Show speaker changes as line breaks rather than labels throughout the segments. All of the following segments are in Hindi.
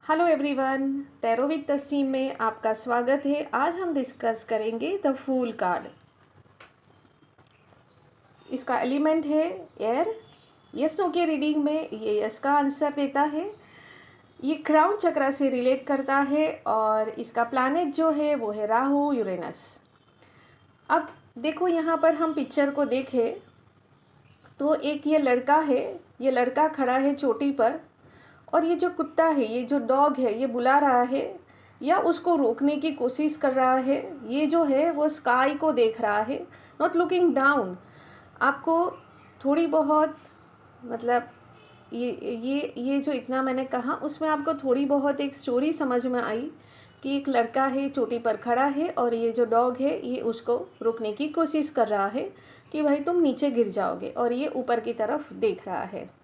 Hello everyone, tarot with Tasneem में आपका स्वागत है। आज हम डिस्कस करेंगे द फूल कार्ड। इसका एलिमेंट है एयर। यसों के रीडिंग में ये यस का आंसर देता है। ये क्राउन चक्र से रिलेट करता है और इसका प्लैनेट जो है वो है राहु यूरेनस। अब देखो यहाँ पर हम पिक्चर को देखें तो एक ये लड़का है, ये लड़का खड़ा है चोटी पर और ये जो कुत्ता है, ये जो डॉग है, ये बुला रहा है या उसको रोकने की कोशिश कर रहा है। ये जो है वो स्काई को देख रहा है, नॉट लुकिंग डाउन। आपको थोड़ी बहुत मतलब ये जो इतना मैंने कहा उसमें आपको थोड़ी बहुत एक स्टोरी समझ में आई कि एक लड़का है चोटी पर खड़ा है और ये जो डॉग है ये उसको रोकने की कोशिश कर रहा है कि भाई तुम नीचे गिर जाओगे, और ये ऊपर की तरफ देख रहा है।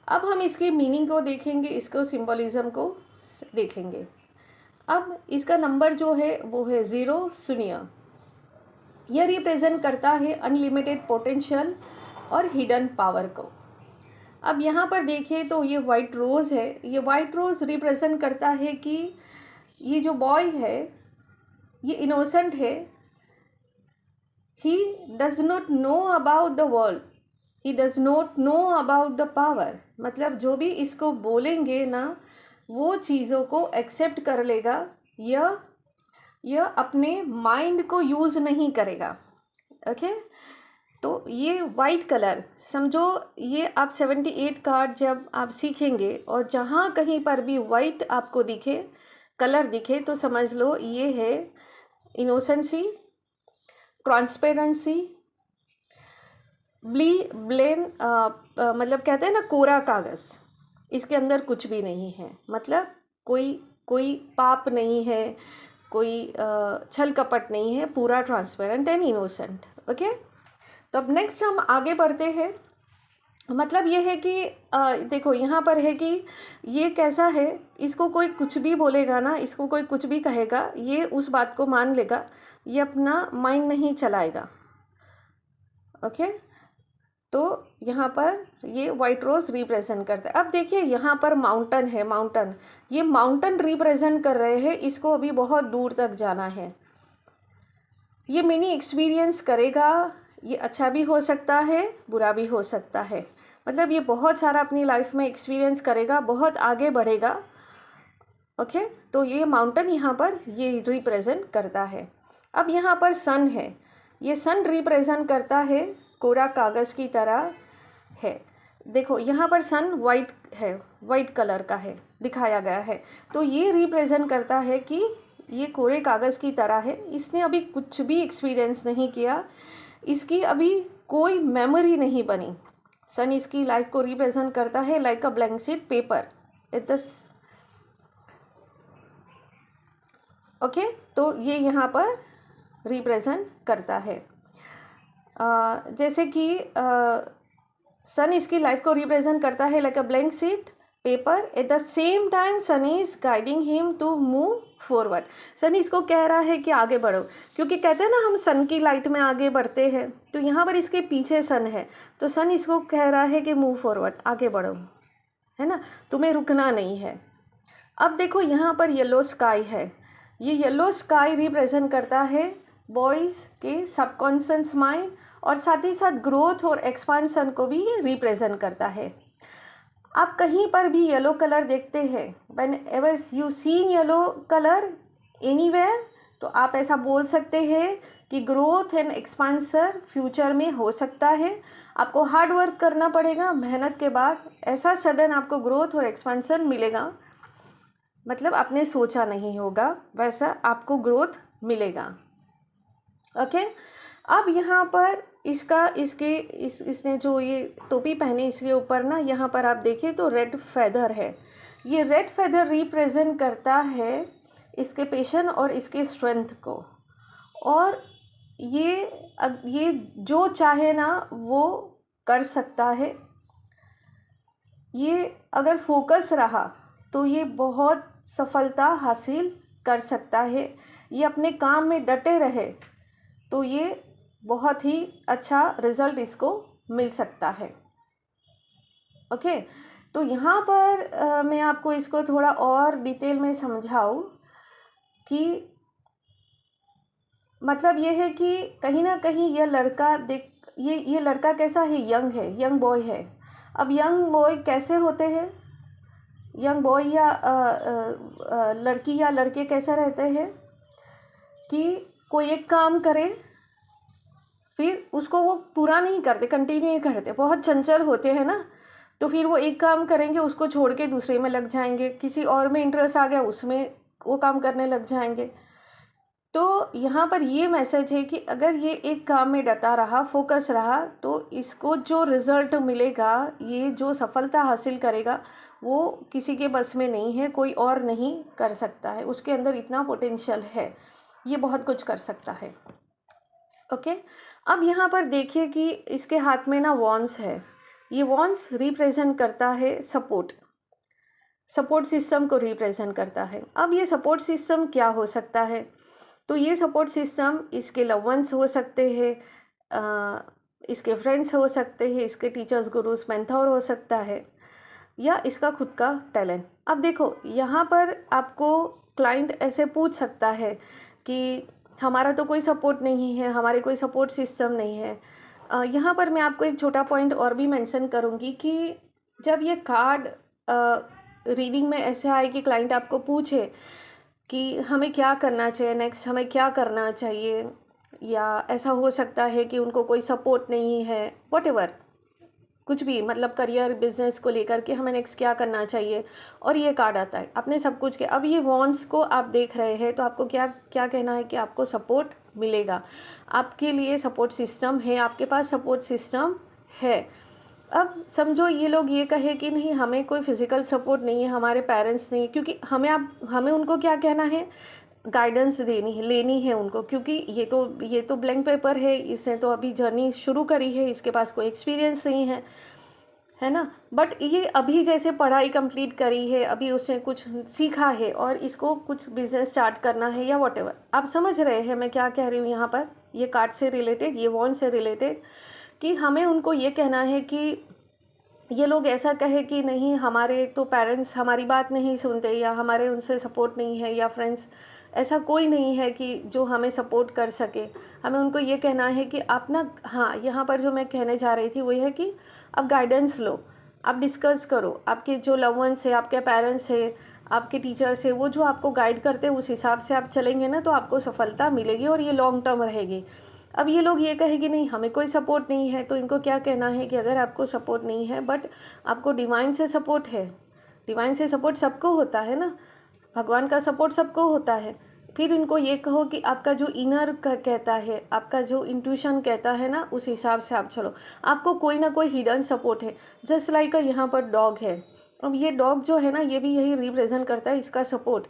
अब हम इसकी मीनिंग को देखेंगे, इसको सिंबलिज्म को देखेंगे। अब इसका नंबर जो है वो है 0 शून्य। यह रिप्रेजेंट करता है अनलिमिटेड पोटेंशियल और हिडन पावर को। अब यहाँ पर देखिए तो ये वाइट रोज़ है। ये वाइट रोज़ रिप्रेजेंट करता है कि ये जो बॉय है ये इनोसेंट है। He does not know about the world, he does not know about the power. मतलब जो भी इसको बोलेंगे ना वो चीज़ों को एक्सेप्ट कर लेगा। यह अपने माइंड को यूज़ नहीं करेगा। ओके, तो ये वाइट कलर समझो, ये आप 78 कार्ड जब आप सीखेंगे और जहाँ कहीं पर भी वाइट आपको दिखे, कलर दिखे, तो समझ लो ये है इनोसेंसी, ट्रांसपेरेंसी, मतलब कहते हैं ना कोरा कागज़, इसके अंदर कुछ भी नहीं है। मतलब कोई पाप नहीं है, कोई छल कपट नहीं है, पूरा ट्रांसपेरेंट एंड इनोसेंट। ओके, तो अब नेक्स्ट हम आगे बढ़ते हैं। मतलब ये है कि देखो यहाँ पर है कि ये कैसा है, इसको कोई कुछ भी बोलेगा ना, इसको कोई कुछ भी कहेगा, ये उस बात को मान लेगा, ये अपना माइंड नहीं चलाएगा। ओके, तो यहाँ पर ये वाइट रोज़ रिप्रेजेंट करता है। अब देखिए यहाँ पर माउंटेन है, माउंटेन, ये माउंटेन रिप्रेजेंट कर रहे हैं। इसको अभी बहुत दूर तक जाना है। ये मिनी एक्सपीरियंस करेगा, ये अच्छा भी हो सकता है, बुरा भी हो सकता है। मतलब ये बहुत सारा अपनी लाइफ में एक्सपीरियंस करेगा, बहुत आगे बढ़ेगा। ओके, तो ये माउंटेन यहाँ पर ये रिप्रेजेंट करता है। अब यहाँ पर सन है, ये सन रिप्रेजेंट करता है कोरा कागज़ की तरह है। देखो यहाँ पर सन वाइट है, वाइट कलर का है, दिखाया गया है। तो ये रिप्रेजेंट करता है कि ये कोरे कागज़ की तरह है। इसने अभी कुछ भी एक्सपीरियंस नहीं किया, इसकी अभी कोई मेमोरी नहीं बनी। सन इसकी लाइफ को रिप्रेजेंट करता है like a blank sheet paper it the. Okay, तो ये यहाँ पर रिप्रेजेंट करता है। जैसे कि सन इसकी लाइफ को रिप्रेजेंट करता है like a blank sheet paper. At the same time sun is guiding him to move forward. Sun इसको कह रहा है कि आगे बढ़ो, क्योंकि कहते हैं ना हम सन की लाइट में आगे बढ़ते हैं, तो यहाँ पर इसके पीछे सन है, तो सन इसको कह रहा है कि मूव फॉरवर्ड, आगे बढ़ो, है ना, तुम्हें रुकना नहीं है। अब देखो यहाँ पर येलो स्काई है। ये येलो स्काई रिप्रेजेंट करता है बॉयज़ के सबकॉन्शियस माइंड, और साथ ही साथ ग्रोथ और एक्सपांसन को भी ये रिप्रेजेंट करता है। आप कहीं पर भी येलो कलर देखते हैं, when ever you seen yellow colour anywhere, तो आप ऐसा बोल सकते हैं कि ग्रोथ एंड एक्सपांसर फ्यूचर में हो सकता है। आपको हार्ड वर्क करना पड़ेगा, मेहनत के बाद ऐसा सडन आपको ग्रोथ और एक्सपांसन मिलेगा। मतलब आपने सोचा नहीं होगा वैसा आपको ग्रोथ मिलेगा। ओके, अब यहाँ पर इसने जो ये टोपी पहनी, इसके ऊपर ना यहाँ पर आप देखिए तो रेड फेदर है। ये रेड फेदर रिप्रेजेंट करता है इसके पेशन और इसके स्ट्रेंथ को। और ये जो चाहे ना वो कर सकता है। ये अगर फोकस रहा तो ये बहुत सफलता हासिल कर सकता है। ये अपने काम में डटे रहे तो ये बहुत ही अच्छा रिजल्ट इसको मिल सकता है। ओके, तो यहाँ पर मैं आपको इसको थोड़ा और डिटेल में समझाऊँ कि मतलब ये है कि कहीं ना कहीं यह लड़का देख, ये लड़का कैसा है, यंग बॉय है। अब यंग बॉय कैसे होते हैं, यंग बॉय या लड़की या लड़के कैसे रहते हैं कि कोई एक काम करे फिर उसको वो पूरा नहीं करते, कंटिन्यू नहीं करते, बहुत चंचल होते हैं ना। तो फिर वो एक काम करेंगे, उसको छोड़ के दूसरे में लग जाएंगे, किसी और में इंटरेस्ट आ गया उसमें वो काम करने लग जाएंगे। तो यहाँ पर ये मैसेज है कि अगर ये एक काम में डटा रहा, फोकस रहा, तो इसको जो रिज़ल्ट मिलेगा, ये जो सफलता हासिल करेगा, वो किसी के बस में नहीं है, कोई और नहीं कर सकता है। उसके अंदर इतना पोटेंशियल है, ये बहुत कुछ कर सकता है। ओके, अब यहाँ पर देखिए कि इसके हाथ में ना वॉन्स है। ये वॉन्स रिप्रेजेंट करता है सपोर्ट सिस्टम को रिप्रेजेंट करता है। अब ये सपोर्ट सिस्टम क्या हो सकता है, तो ये सपोर्ट सिस्टम इसके लव वंस हो सकते हैं, इसके फ्रेंड्स हो सकते हैं, इसके टीचर्स, गुरुज, मेंटोर हो सकता है, या इसका खुद का टैलेंट। अब देखो यहाँ पर आपको क्लाइंट ऐसे पूछ सकता है कि हमारा तो कोई सपोर्ट नहीं है, हमारे कोई सपोर्ट सिस्टम नहीं है। यहाँ पर मैं आपको एक छोटा पॉइंट और भी मेंशन करूँगी कि जब ये कार्ड रीडिंग में ऐसे आए कि क्लाइंट आपको पूछे कि हमें क्या करना चाहिए नेक्स्ट, हमें क्या करना चाहिए, या ऐसा हो सकता है कि उनको कोई सपोर्ट नहीं है, व्हाटएवर, कुछ भी, मतलब करियर, बिजनेस को लेकर के हमें नेक्स्ट क्या करना चाहिए, और ये कार्ड आता है, आपने सब कुछ किया। अब ये वॉन्ड्स को आप देख रहे हैं, तो आपको क्या क्या कहना है कि आपको सपोर्ट मिलेगा, आपके लिए सपोर्ट सिस्टम है, आपके पास सपोर्ट सिस्टम है। अब समझो ये लोग ये कहे कि नहीं, हमें कोई फिज़िकल सपोर्ट नहीं है, हमारे पेरेंट्स नहीं, क्योंकि हमें उनको क्या कहना है, गाइडेंस देनी है, लेनी है उनको, क्योंकि ये तो ब्लैंक पेपर है, इसने तो अभी जर्नी शुरू करी है, इसके पास कोई एक्सपीरियंस नहीं है ना। बट ये अभी जैसे पढ़ाई कंप्लीट करी है, अभी उसने कुछ सीखा है और इसको कुछ बिजनेस स्टार्ट करना है या व्हाटएवर। आप समझ रहे हैं मैं क्या कह रही हूँ यहाँ पर, ये कार्ड से रिलेटेड, ये वॉन्ड से रिलेटेड, कि हमें उनको ये कहना है कि ये लोग ऐसा कहे कि नहीं, हमारे तो पेरेंट्स हमारी बात नहीं सुनते, या हमारे उनसे सपोर्ट नहीं है, या फ्रेंड्स, ऐसा कोई नहीं है कि जो हमें सपोर्ट कर सके। हमें उनको ये कहना है कि आप ना, हाँ, यहाँ पर जो मैं कहने जा रही थी वो है कि आप गाइडेंस लो, आप डिस्कस करो, आपके जो लव वंस है, आपके पेरेंट्स है, आपके टीचर्स है, वो जो आपको गाइड करते हैं उस हिसाब से आप चलेंगे ना, तो आपको सफलता मिलेगी और ये लॉन्ग टर्म रहेगी। अब ये लोग ये कहेंगे नहीं, हमें कोई सपोर्ट नहीं है, तो इनको क्या कहना है कि अगर आपको सपोर्ट नहीं है बट आपको डिवाइन से सपोर्ट है, डिवाइन से सपोर्ट सबको होता है ना, भगवान का सपोर्ट सबको होता है। फिर इनको ये कहो कि आपका जो इनर कहता है, आपका जो इंट्यूशन कहता है ना, उस हिसाब से आप चलो, आपको कोई ना कोई हिडन सपोर्ट है। जस्ट लाइक यहाँ पर डॉग है, अब ये डॉग जो है ना, ये भी यही रिप्रेजेंट करता है, इसका सपोर्ट।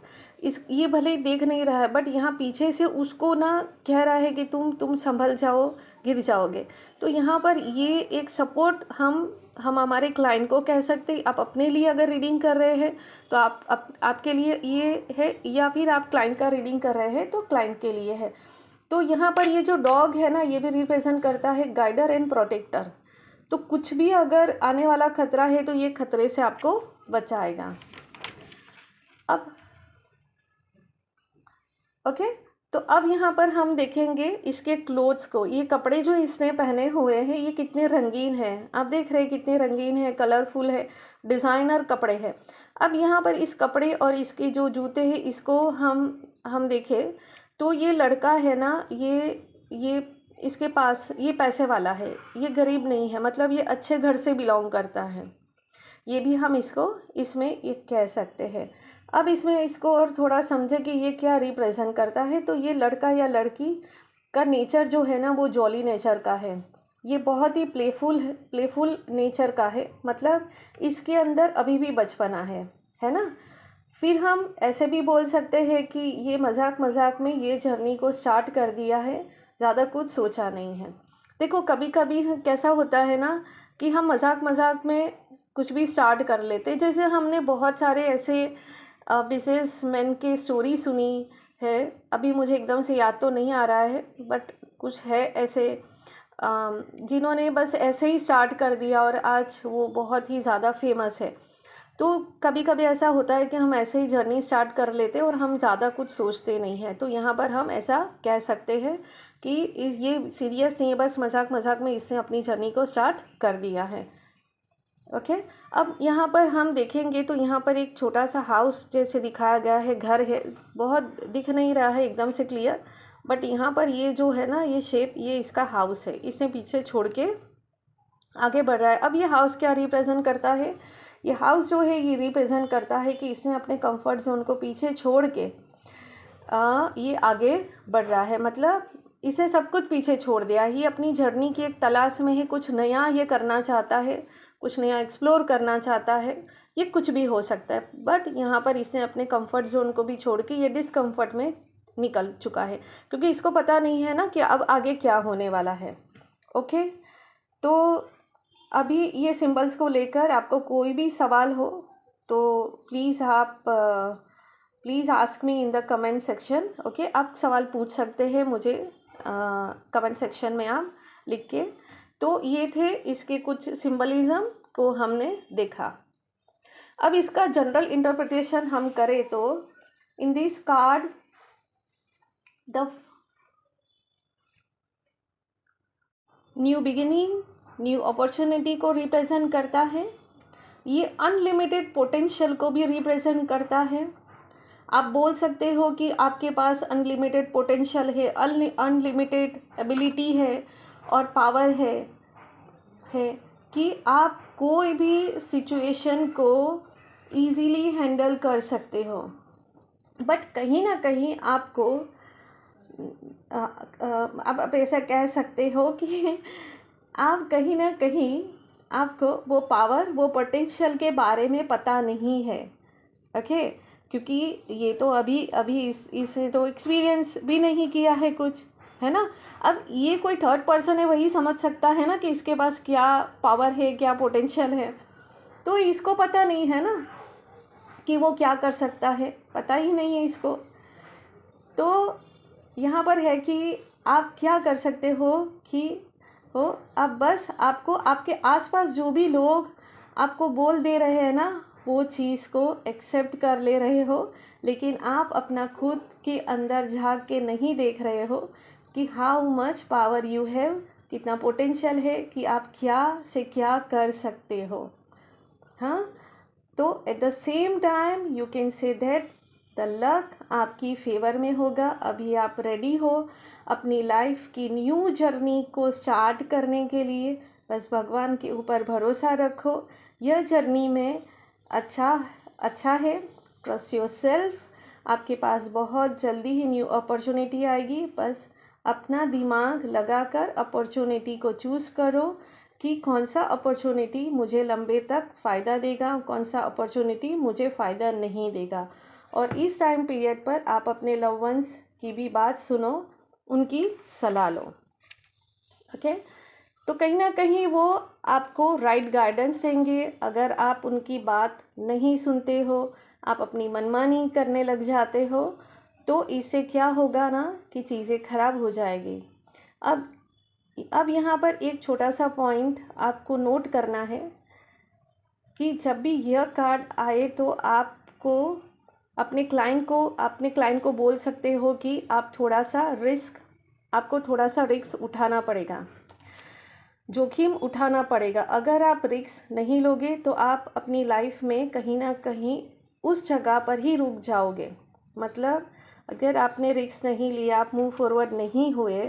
ये भले ही देख नहीं रहा है बट यहाँ पीछे से उसको ना कह रहा है कि तुम संभल जाओ, गिर जाओगे। तो यहाँ पर ये एक सपोर्ट हम हमारे क्लाइंट को कह सकते हैं। आप अपने लिए अगर रीडिंग कर रहे हैं तो आपके लिए ये है, या फिर आप क्लाइंट का रीडिंग कर रहे हैं तो क्लाइंट के लिए है। तो यहाँ पर ये जो डॉग है ना, ये भी रिप्रेजेंट करता है गाइडर एंड प्रोटेक्टर। तो कुछ भी अगर आने वाला खतरा है तो ये खतरे से आपको बचाएगा। अब ओके, तो अब यहाँ पर हम देखेंगे इसके क्लोथ्स को, ये कपड़े जो इसने पहने हुए हैं ये कितने रंगीन हैं, आप देख रहे हैं कितने रंगीन है, कलरफुल है, डिज़ाइनर कपड़े हैं। अब यहाँ पर इस कपड़े और इसके जो जूते हैं, इसको हम देखें तो ये लड़का है ना, ये इसके पास ये पैसे वाला है, ये गरीब नहीं है, मतलब ये अच्छे घर से बिलोंग करता है, ये भी हम इसको इसमें ये कह सकते हैं। अब इसमें इसको और थोड़ा समझे कि ये क्या रिप्रेजेंट करता है, तो ये लड़का या लड़की का नेचर जो है ना, वो जॉली नेचर का है, ये बहुत ही प्लेफुल नेचर का है, मतलब इसके अंदर अभी भी बचपना है ना। फिर हम ऐसे भी बोल सकते हैं कि ये मजाक मजाक में ये जर्नी को स्टार्ट कर दिया है, ज़्यादा कुछ सोचा नहीं है। देखो कभी कभी कैसा होता है ना कि हम मजाक मजाक में कुछ भी स्टार्ट कर लेते, जैसे हमने बहुत सारे ऐसे बिजनेसमैन की स्टोरी सुनी है, अभी मुझे एकदम से याद तो नहीं आ रहा है बट कुछ है ऐसे जिन्होंने बस ऐसे ही स्टार्ट कर दिया और आज वो बहुत ही ज़्यादा फेमस है। तो कभी कभी ऐसा होता है कि हम ऐसे ही जर्नी स्टार्ट कर लेते हैं और हम ज़्यादा कुछ सोचते नहीं हैं। तो यहाँ पर हम ऐसा कह सकते हैं कि ये सीरियस नहीं है, बस मजाक मजाक में इसने अपनी जर्नी को स्टार्ट कर दिया है। ओके अब यहाँ पर हम देखेंगे तो यहाँ पर एक छोटा सा हाउस जैसे दिखाया गया है, घर है, बहुत दिख नहीं रहा है एकदम से क्लियर, बट यहाँ पर ये जो है ना, ये शेप, ये इसका हाउस है, इसने पीछे छोड़ के आगे बढ़ रहा है। अब ये हाउस क्या रिप्रेजेंट करता है? ये हाउस जो है ये रिप्रेजेंट करता है कि इसने अपने कंफर्ट जोन को पीछे छोड़ के ये आगे बढ़ रहा है, मतलब इसे सब कुछ पीछे छोड़ दिया। ये अपनी जर्नी की एक तलाश में है, कुछ नया ये करना चाहता है, कुछ नया एक्सप्लोर करना चाहता है, ये कुछ भी हो सकता है। बट यहाँ पर इसने अपने कंफर्ट जोन को भी छोड़ के ये डिस्कम्फर्ट में निकल चुका है, क्योंकि इसको पता नहीं है ना कि अब आगे क्या होने वाला है। ओके, तो अभी ये सिंबल्स को लेकर आपको कोई भी सवाल हो तो please please ask me in the comment section. Okay, आप सवाल पूछ सकते हैं मुझे कमेंट सेक्शन में आप लिख के। तो ये थे इसके कुछ सिंबलिज़म को हमने देखा। अब इसका जनरल इंटरप्रिटेशन हम करें तो in this card the new beginning, new opportunity को रिप्रेजेंट करता है। ये अनलिमिटेड पोटेंशियल को भी रिप्रेजेंट करता है। आप बोल सकते हो कि आपके पास अनलिमिटेड पोटेंशियल है, अनलिमिटेड एबिलिटी है और पावर है कि आप कोई भी सिचुएशन को ईज़िली हैंडल कर सकते हो। बट कहीं ना कहीं आपको आप ऐसा कह सकते हो कि आप कहीं ना कहीं आपको वो पावर, वो पोटेंशियल के बारे में पता नहीं है। ओके, क्योंकि ये तो अभी इसे तो एक्सपीरियंस भी नहीं किया है कुछ, है ना। अब ये कोई थर्ड पर्सन है, वही समझ सकता है ना कि इसके पास क्या पावर है, क्या पोटेंशियल है। तो इसको पता नहीं है ना कि वो क्या कर सकता है, पता ही नहीं है इसको। तो यहाँ पर है कि आप क्या कर सकते हो कि अब बस आपको आपके आसपास जो भी लोग आपको बोल दे रहे हैं ना, वो चीज़ को एक्सेप्ट कर ले रहे हो, लेकिन आप अपना खुद के अंदर झांक के नहीं देख रहे हो कि how much power you have, कितना पोटेंशियल है कि आप क्या से क्या कर सकते हो। हाँ, तो eight the same time you can say that the luck आपकी फेवर में होगा। अभी आप रेडी हो अपनी लाइफ की न्यू जर्नी को स्टार्ट करने के लिए। बस भगवान के ऊपर भरोसा रखो, यह जर्नी में अच्छा है। ट्रस्ट योर सेल्फ, आपके पास बहुत जल्दी ही न्यू अपॉर्चुनिटी आएगी। बस अपना दिमाग लगाकर अपॉर्चुनिटी को चूज़ करो कि कौन सा अपॉर्चुनिटी मुझे लंबे तक फ़ायदा देगा, कौन सा अपॉर्चुनिटी मुझे फ़ायदा नहीं देगा। और इस टाइम पीरियड पर आप अपने लव वंस की भी बात सुनो, उनकी सलाह लो। ओके, तो कहीं ना कहीं वो आपको राइट गाइडेंस देंगे। अगर आप उनकी बात नहीं सुनते हो, आप अपनी मनमानी करने लग जाते हो, तो इससे क्या होगा ना कि चीज़ें ख़राब हो जाएगी। अब यहाँ पर एक छोटा सा पॉइंट आपको नोट करना है कि जब भी यह कार्ड आए तो आपको अपने क्लाइंट को बोल सकते हो कि आपको थोड़ा सा रिस्क उठाना पड़ेगा, जोखिम उठाना पड़ेगा। अगर आप रिस्क नहीं लोगे तो आप अपनी लाइफ में कहीं ना कहीं उस जगह पर ही रुक जाओगे। मतलब अगर आपने रिस्क नहीं लिया, आप मूव फॉरवर्ड नहीं हुए,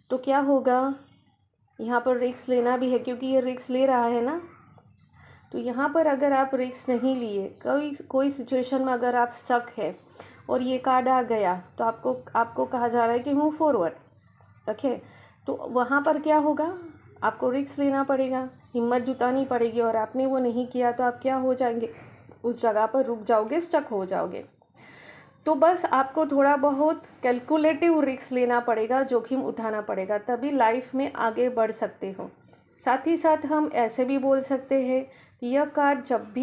तो क्या होगा, यहाँ पर रिस्क लेना भी है क्योंकि ये रिस्क ले रहा है ना। तो यहाँ पर अगर आप रिस्क नहीं लिए, कोई सिचुएशन में अगर आप स्टक है और ये कार्ड आ गया, तो आपको कहा जा रहा है कि मूव फॉरवर्ड। ओके, तो वहाँ पर क्या होगा, आपको रिस्क लेना पड़ेगा, हिम्मत जुटानी पड़ेगी, और आपने वो नहीं किया तो आप क्या हो जाएंगे, उस जगह पर रुक जाओगे, स्टक हो जाओगे। तो बस आपको थोड़ा बहुत कैलकुलेटिव रिस्क लेना पड़ेगा, जोखिम उठाना पड़ेगा, तभी लाइफ में आगे बढ़ सकते हो। साथ ही साथ हम ऐसे भी बोल सकते हैं कि यह कार्ड जब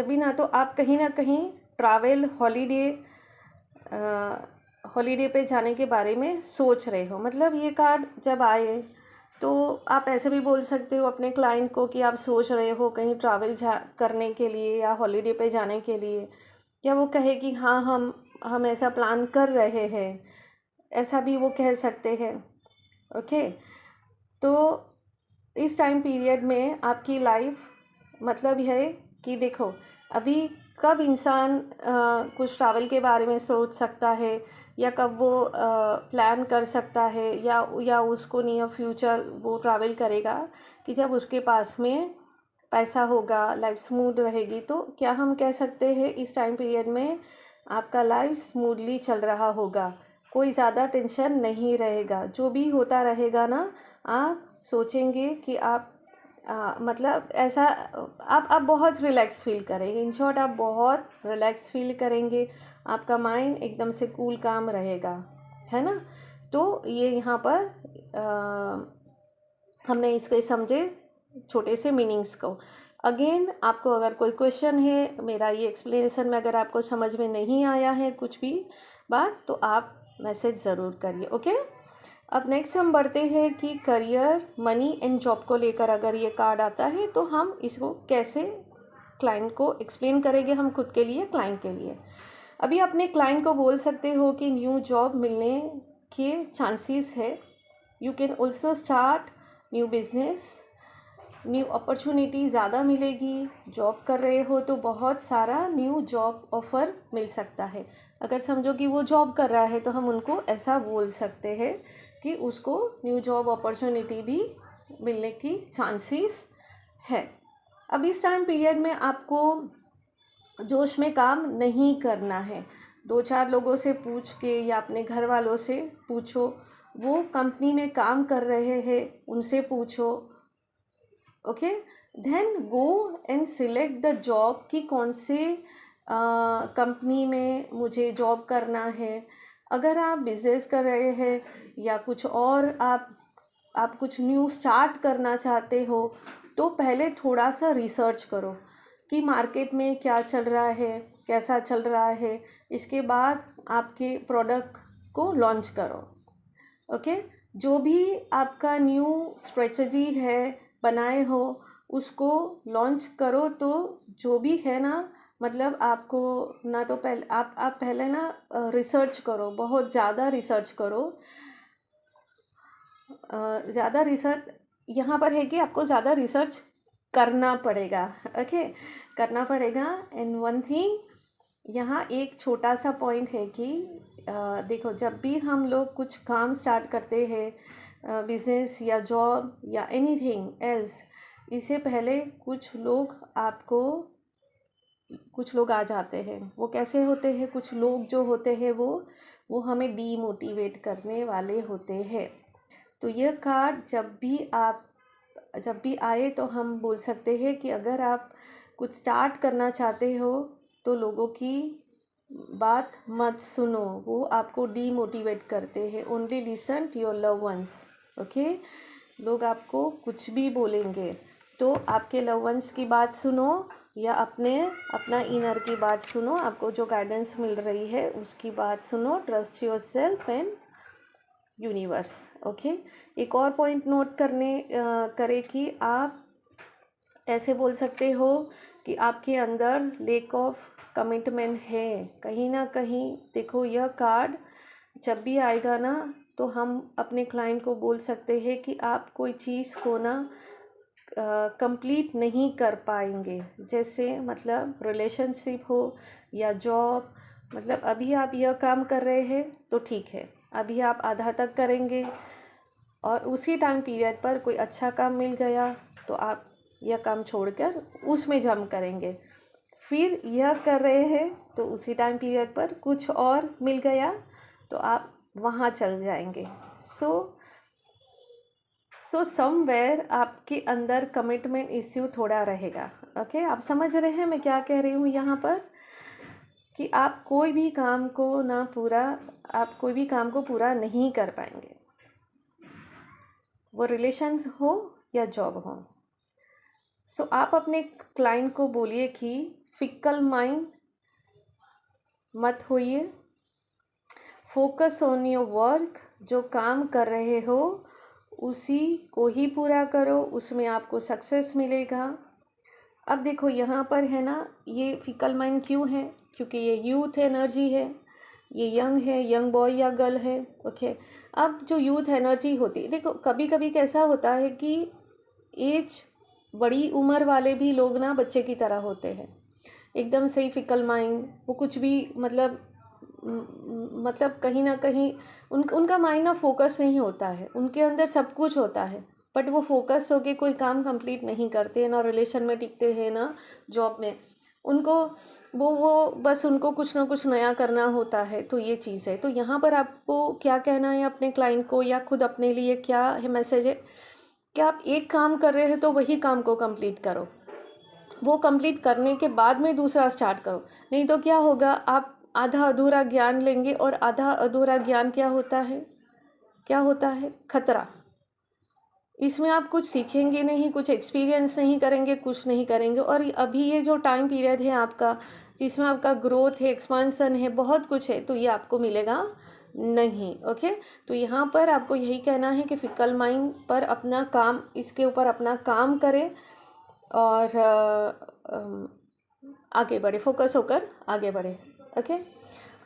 भी ना तो आप कहीं ना कहीं ट्रैवल हॉलीडे पे जाने के बारे में सोच रहे हो। मतलब ये कार्ड जब आए तो आप ऐसे भी बोल सकते हो अपने क्लाइंट को कि आप सोच रहे हो कहीं ट्रैवल करने के लिए या हॉलीडे पे जाने के लिए, या वो कहे कि हाँ हम ऐसा प्लान कर रहे हैं, ऐसा भी वो कह सकते हैं। ओके, तो इस टाइम पीरियड में आपकी लाइफ मतलब है कि देखो अभी कब इंसान कुछ ट्रैवल के बारे में सोच सकता है, या कब वो प्लान कर सकता है, या उसको नियर फ्यूचर वो ट्रैवल करेगा कि जब उसके पास में पैसा होगा, लाइफ स्मूथ रहेगी। तो क्या हम कह सकते हैं इस टाइम पीरियड में आपका लाइफ स्मूथली चल रहा होगा, कोई ज़्यादा टेंशन नहीं रहेगा, जो भी होता रहेगा ना आप सोचेंगे कि आप मतलब ऐसा आप बहुत रिलैक्स फील करेंगे। इन शॉर्ट आप बहुत रिलैक्स फील करेंगे, आपका माइंड एकदम से कूल काम रहेगा, है ना। तो ये यहाँ पर हमने इसको समझे छोटे से मीनिंग्स को। अगेन आपको अगर कोई क्वेश्चन है मेरा ये एक्सप्लेनेशन में, अगर आपको समझ में नहीं आया है कुछ भी बात, तो आप मैसेज ज़रूर करिए। ओके, अब नेक्स्ट हम बढ़ते हैं कि करियर, मनी एंड जॉब को लेकर अगर ये कार्ड आता है तो हम इसको कैसे क्लाइंट को एक्सप्लेन करेंगे, हम खुद के लिए, क्लाइंट के लिए। अभी अपने क्लाइंट को बोल सकते हो कि न्यू जॉब मिलने के चांसेस है, you can also start new business, new opportunity ज़्यादा मिलेगी। जॉब कर रहे हो तो बहुत सारा न्यू जॉब ऑफ़र मिल सकता है। अगर समझो कि वो जॉब कर रहा है तो हम उनको ऐसा बोल सकते हैं कि उसको न्यू जॉब अपॉर्चुनिटी भी मिलने की चांसेस है। अब इस टाइम पीरियड में आपको जोश में काम नहीं करना है। 2-4 लोगों से पूछ के या अपने घर वालों से पूछो, वो कंपनी में काम कर रहे हैं उनसे पूछो। Okay, then go and select the job कि कौन से कंपनी में मुझे जॉब करना है। अगर आप बिजनेस कर रहे हैं या कुछ और आप कुछ न्यू स्टार्ट करना चाहते हो तो पहले थोड़ा सा रिसर्च करो कि मार्केट में क्या चल रहा है, कैसा चल रहा है। इसके बाद आपके प्रोडक्ट को लॉन्च करो। ओके, जो भी आपका न्यू स्ट्रेटजी है बनाए हो उसको लॉन्च करो। तो जो भी है ना, मतलब आपको ना तो पहले आप पहले ना रिसर्च करो, बहुत ज़्यादा रिसर्च करो। ज़्यादा रिसर्च यहाँ पर है कि आपको ज़्यादा रिसर्च करना पड़ेगा। ओके, करना पड़ेगा। एंड वन थिंग यहाँ एक छोटा सा पॉइंट है कि देखो जब भी हम लोग कुछ काम स्टार्ट करते हैं, बिजनेस या जॉब या एनीथिंग एल्स, इससे पहले कुछ लोग आ जाते हैं। वो कैसे होते हैं? कुछ लोग जो होते हैं वो हमें डीमोटिवेट करने वाले होते हैं। तो यह कार्ड जब भी आए तो हम बोल सकते हैं कि अगर आप कुछ स्टार्ट करना चाहते हो तो लोगों की बात मत सुनो, वो आपको डीमोटिवेट करते हैं। Only listen to your love ones. Okay, लोग आपको कुछ भी बोलेंगे तो आपके लव वंस की बात सुनो या अपना इनर की बात सुनो, आपको जो गाइडेंस मिल रही है उसकी बात सुनो। Trust your self and universe. Okay, एक और पॉइंट नोट करें कि आप ऐसे बोल सकते हो कि आपके अंदर लेक ऑफ कमिटमेंट है कहीं ना कहीं। देखो यह कार्ड जब भी आएगा ना तो हम अपने क्लाइंट को बोल सकते हैं कि आप कोई चीज़ को ना कंप्लीट नहीं कर पाएंगे। जैसे मतलब रिलेशनशिप हो या जॉब, मतलब अभी आप यह काम कर रहे हैं तो ठीक है, अभी आप आधा तक करेंगे और उसी टाइम पीरियड पर कोई अच्छा काम मिल गया तो आप यह काम छोड़कर उसमें जंप करेंगे। फिर यह कर रहे हैं तो उसी टाइम पीरियड पर कुछ और मिल गया तो आप वहाँ चल जाएंगे। सो समवेयर आपके अंदर कमिटमेंट इश्यू थोड़ा रहेगा। ओके, आप समझ रहे हैं मैं क्या कह रही हूँ यहाँ पर, कि आप कोई भी काम को पूरा नहीं कर पाएंगे, वो रिलेशंस हो या जॉब हो। सो आप अपने क्लाइंट को बोलिए कि फिक्कल माइंड मत होइए, फोकस ऑन योर वर्क। जो काम कर रहे हो उसी को ही पूरा करो, उसमें आपको सक्सेस मिलेगा। अब देखो यहाँ पर है ना, ये फिकल माइंड क्यों है? क्योंकि ये यूथ एनर्जी है, ये यंग है, यंग बॉय या गर्ल है। ओके, अब जो यूथ एनर्जी होती है, देखो कभी कभी कैसा होता है कि एज बड़ी उम्र वाले भी लोग ना बच्चे की तरह होते हैं, एकदम सही फिकल माइंड, वो कुछ भी मतलब कहीं ना कहीं उनका माइंड ना फोकस नहीं होता है, उनके अंदर सब कुछ होता है बट वो फोकस होके कोई काम कंप्लीट नहीं करते, ना रिलेशन में टिकते हैं ना जॉब में। उनको वो बस उनको कुछ ना कुछ नया करना होता है। तो ये चीज़ है। तो यहाँ पर आपको क्या कहना है अपने क्लाइंट को या खुद अपने लिए, क्या है मैसेज है कि आप एक काम कर रहे हैं तो वही काम को कंप्लीट करो, वो कंप्लीट करने के बाद में दूसरा स्टार्ट करो। नहीं तो क्या होगा, आप आधा अधूरा ज्ञान लेंगे, और आधा अधूरा ज्ञान क्या होता है, क्या होता है? खतरा। इसमें आप कुछ सीखेंगे नहीं, कुछ एक्सपीरियंस नहीं करेंगे, कुछ नहीं करेंगे। और अभी ये जो टाइम पीरियड है आपका, जिसमें आपका ग्रोथ है, एक्सपांसन है, बहुत कुछ है, तो ये आपको मिलेगा नहीं। ओके, तो यहाँ पर आपको यही कहना है कि फिकल माइंड पर अपना काम, इसके ऊपर अपना काम करें और आगे बढ़े, फोकस होकर आगे बढ़े। ओके,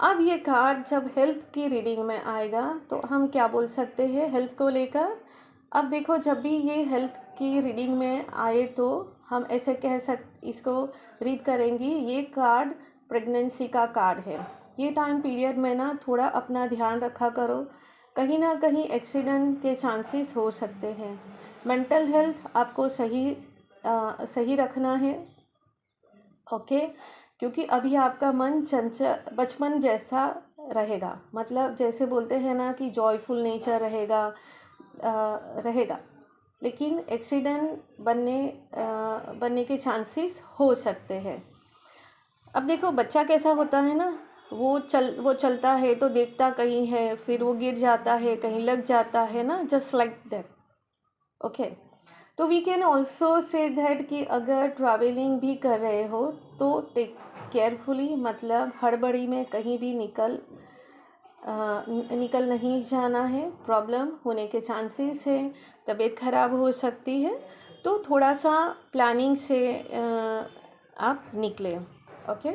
अब ये कार्ड जब हेल्थ की रीडिंग में आएगा तो हम क्या बोल सकते हैं हेल्थ को लेकर? अब देखो, जब भी ये हेल्थ की रीडिंग में आए तो हम ऐसे इसको रीड करेंगे, ये कार्ड प्रेगनेंसी का कार्ड है। ये टाइम पीरियड में ना थोड़ा अपना ध्यान रखा करो, कहीं ना कहीं एक्सीडेंट के चांसेस हो सकते हैं। मेंटल हेल्थ आपको सही रखना है। ओके, क्योंकि अभी आपका मन चंचल बचपन जैसा रहेगा, मतलब जैसे बोलते हैं ना कि जॉयफुल नेचर रहेगा, लेकिन एक्सीडेंट बनने के चांसेस हो सकते हैं। अब देखो, बच्चा कैसा होता है ना, वो चलता है तो देखता कहीं है, फिर वो गिर जाता है, कहीं लग जाता है ना, जस्ट लाइक दैट। ओके, तो we can also say that कि अगर ट्रैवलिंग भी कर रहे हो तो टेक केयरफुली, मतलब हड़बड़ी में कहीं भी निकल नहीं जाना है, प्रॉब्लम होने के चांसेस है, तबीयत ख़राब हो सकती है, तो थोड़ा सा प्लानिंग से आप निकलें। ओके,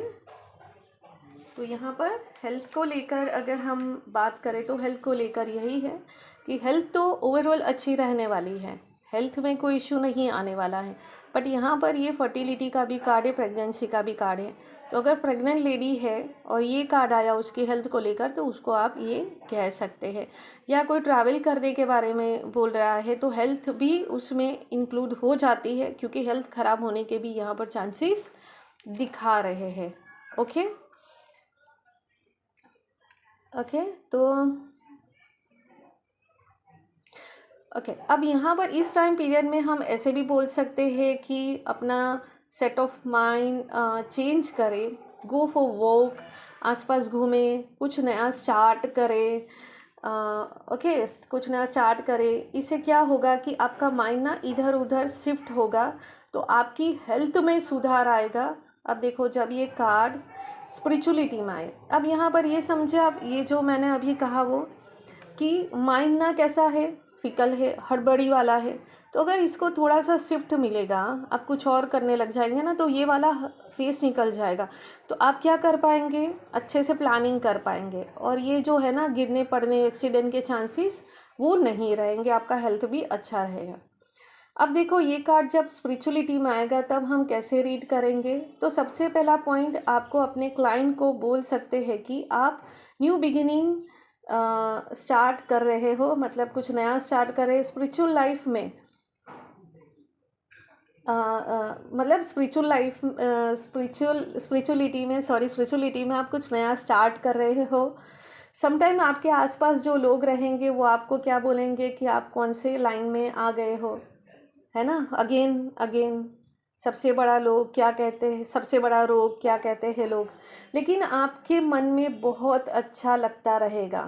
तो यहाँ पर हेल्थ को लेकर अगर हम बात करें तो हेल्थ को लेकर यही है कि हेल्थ तो ओवरऑल अच्छी रहने वाली है, हेल्थ में कोई इशू नहीं आने वाला है। बट यहाँ पर ये फर्टिलिटी का भी कार्ड है, प्रेगनेंसी का भी कार्ड है। तो अगर प्रेग्नेंट लेडी है और ये कार्ड आया उसकी हेल्थ को लेकर, तो उसको आप ये कह सकते हैं। या कोई ट्रैवल करने के बारे में बोल रहा है तो हेल्थ भी उसमें इंक्लूड हो जाती है, क्योंकि हेल्थ ख़राब होने के भी यहाँ पर चांसेस दिखा रहे हैं। ओके, तो अब यहाँ पर इस टाइम पीरियड में हम ऐसे भी बोल सकते हैं कि अपना सेट ऑफ माइंड चेंज करें, गो फॉर वॉक, आसपास घूमें, कुछ नया स्टार्ट करें। कुछ नया स्टार्ट करें। इससे क्या होगा कि आपका माइंड ना इधर उधर शिफ्ट होगा, तो आपकी हेल्थ में सुधार आएगा। अब देखो, जब ये कार्ड स्पिरिचुअलिटी में आए, अब यहाँ पर ये समझे आप, ये जो मैंने अभी कहा वो कि माइंड ना कैसा है, फिकल है, हड़बड़ी वाला है। तो अगर इसको थोड़ा सा शिफ्ट मिलेगा, आप कुछ और करने लग जाएंगे ना, तो ये वाला फेस निकल जाएगा। तो आप क्या कर पाएंगे, अच्छे से प्लानिंग कर पाएंगे, और ये जो है ना गिरने पड़ने एक्सीडेंट के चांसेस वो नहीं रहेंगे, आपका हेल्थ भी अच्छा रहेगा। अब देखो, ये कार्ड जब स्पिरिचुअलिटी में आएगा तब हम कैसे रीड करेंगे? तो सबसे पहला पॉइंट आपको अपने क्लाइंट को बोल सकते हैं कि आप न्यू बिगिनिंग स्टार्ट कर रहे हो, मतलब कुछ नया स्टार्ट कर रहे हैं स्पिरिचुअल लाइफ में। मतलब स्पिरिचुअलिटी में आप कुछ नया स्टार्ट कर रहे हो। समटाइम आपके आसपास जो लोग रहेंगे वो आपको क्या बोलेंगे कि आप कौन से लाइन में आ गए हो, है ना, अगेन सबसे बड़ा लोग क्या कहते हैं, सबसे बड़ा रोग क्या कहते हैं लोग, लेकिन आपके मन में बहुत अच्छा लगता रहेगा।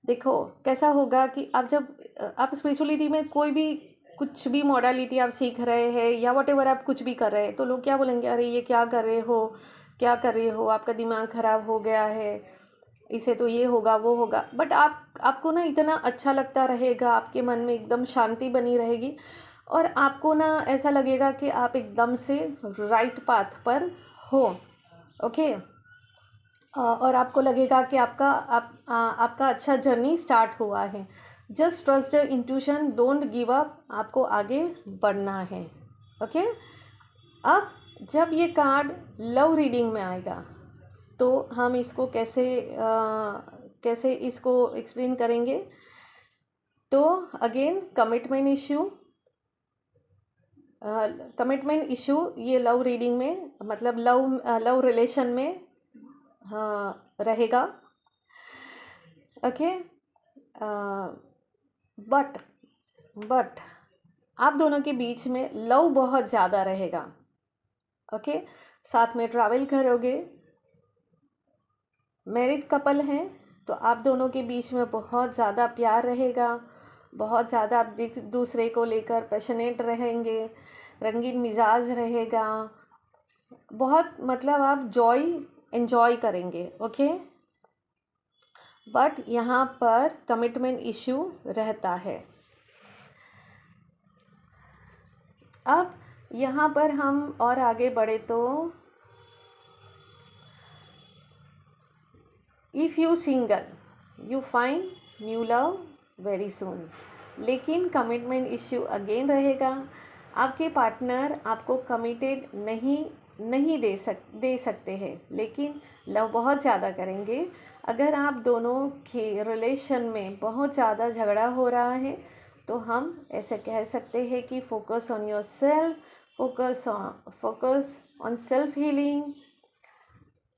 देखो कैसा होगा कि आप स्पिरिचुअलिटी में कोई भी कुछ भी मॉडलिटी आप सीख रहे हैं या व्हाटएवर आप कुछ भी कर रहे हैं, तो लोग क्या बोलेंगे, अरे ये क्या कर रहे हो, क्या कर रहे हो, आपका दिमाग ख़राब हो गया है, इसे तो ये होगा वो होगा, बट आपको ना इतना अच्छा लगता रहेगा, आपके मन में एकदम शांति बनी रहेगी और आपको ना ऐसा लगेगा कि आप एकदम से राइट पाथ पर हो। ओके। और आपको लगेगा कि आपका अच्छा जर्नी स्टार्ट हुआ है। Just trust the intuition, don't give up, आपको आगे बढ़ना है। ओके। अब जब ये कार्ड लव रीडिंग में आएगा तो हम इसको कैसे इसको एक्सप्लेन करेंगे। तो अगेन कमिटमेंट इशू ये लव रीडिंग में मतलब लव रिलेशन में रहेगा। ओके। बट आप दोनों के बीच में लव बहुत ज़्यादा रहेगा। ओके। साथ में ट्रैवल करोगे, मैरिड कपल हैं तो आप दोनों के बीच में बहुत ज़्यादा प्यार रहेगा, बहुत ज़्यादा आप दूसरे को लेकर पैशनेट रहेंगे, रंगीन मिजाज रहेगा, बहुत मतलब आप एंजॉय करेंगे। ओके। बट यहाँ पर कमिटमेंट इशू रहता है। अब यहाँ पर हम और आगे बढ़े तो if you single you find new love very soon, लेकिन कमिटमेंट इश्यू अगेन रहेगा। आपके पार्टनर आपको कमिटेड नहीं दे सकते हैं, लेकिन लव बहुत ज़्यादा करेंगे। अगर आप दोनों के रिलेशन में बहुत ज़्यादा झगड़ा हो रहा है तो हम ऐसे कह सकते हैं कि focus on your self, focus on self healing.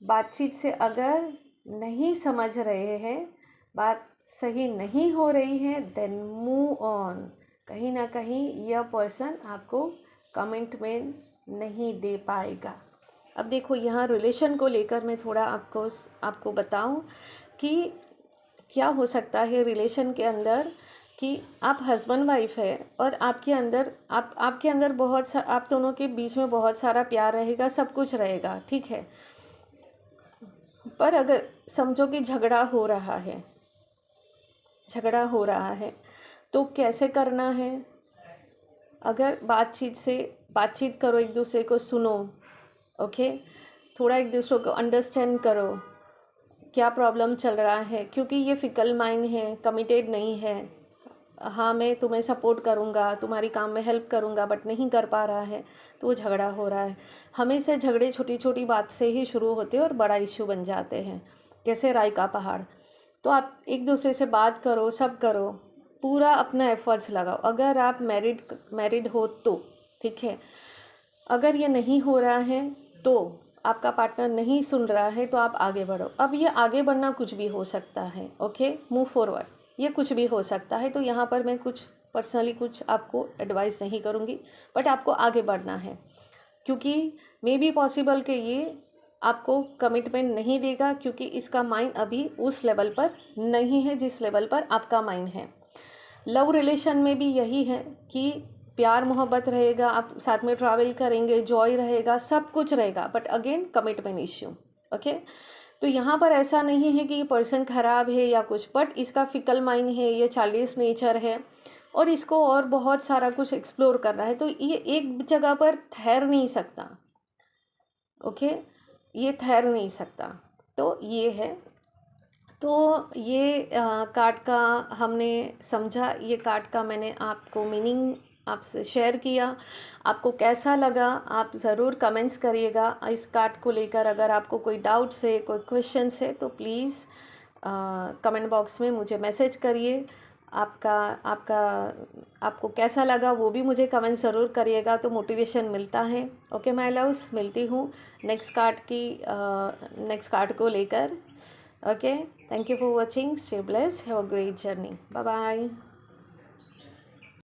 बातचीत से अगर नहीं समझ रहे हैं, बात सही नहीं हो रही है, देन मूव ऑन। कहीं ना कहीं यह पर्सन आपको कमिटमेंट नहीं दे पाएगा। अब देखो यहाँ रिलेशन को लेकर मैं थोड़ा आपको बताऊं कि क्या हो सकता है रिलेशन के अंदर कि आप हस्बैंड वाइफ है और आपके अंदर आप दोनों के बीच में बहुत सारा प्यार रहेगा, सब कुछ रहेगा, ठीक है। पर अगर समझो कि झगड़ा हो रहा है तो कैसे करना है। अगर बातचीत करो, एक दूसरे को सुनो। ओके। थोड़ा एक दूसरे को अंडरस्टैंड करो क्या प्रॉब्लम चल रहा है, क्योंकि ये फिकल माइंड है, कमिटेड नहीं है। हाँ मैं तुम्हें सपोर्ट करूँगा, तुम्हारी काम में हेल्प करूँगा, बट नहीं कर पा रहा है तो वो झगड़ा हो रहा है। हमेशा झगड़े छोटी छोटी बात से ही शुरू होते हैं और बड़ा इश्यू बन जाते हैं, जैसे राई का पहाड़। तो आप एक दूसरे से बात करो, सब करो, पूरा अपना एफर्ट्स लगाओ। अगर आप मैरिड हो तो ठीक है। अगर ये नहीं हो रहा है तो आपका पार्टनर नहीं सुन रहा है तो आप आगे बढ़ो। अब ये आगे बढ़ना कुछ भी हो सकता है। ओके, मूव फॉरवर्ड, ये कुछ भी हो सकता है। तो यहाँ पर मैं पर्सनली कुछ आपको एडवाइस नहीं करूँगी, बट आपको आगे बढ़ना है, क्योंकि मे बी पॉसिबल कि ये आपको कमिटमेंट नहीं देगा, क्योंकि इसका माइंड अभी उस लेवल पर नहीं है जिस लेवल पर आपका माइंड है। लव रिलेशन में भी यही है कि प्यार मोहब्बत रहेगा, आप साथ में ट्रैवल करेंगे, जॉय रहेगा, सब कुछ रहेगा, but again commitment issue. Okay. तो यहाँ पर ऐसा नहीं है कि ये पर्सन ख़राब है या कुछ, बट इसका फिकल माइंड है, ये चाइल्डिश नेचर है और इसको और बहुत सारा कुछ एक्सप्लोर करना है। तो ये एक जगह पर ठहर नहीं सकता। ओके, ये ठहर नहीं सकता। तो ये है। तो ये कार्ड का हमने समझा, ये कार्ड का मैंने आपको मीनिंग आपसे शेयर किया। आपको कैसा लगा आप ज़रूर कमेंट्स करिएगा इस कार्ड को लेकर। अगर आपको कोई डाउट्स है, कोई क्वेश्चंस है तो प्लीज़ कमेंट बॉक्स में मुझे मैसेज करिए। आपको कैसा लगा वो भी मुझे कमेंट ज़रूर करिएगा, तो मोटिवेशन मिलता है। ओके माय लव्स, मिलती हूँ नेक्स्ट कार्ड को लेकर। Okay, thank you for watching, stay blessed, have a great journey, bye bye.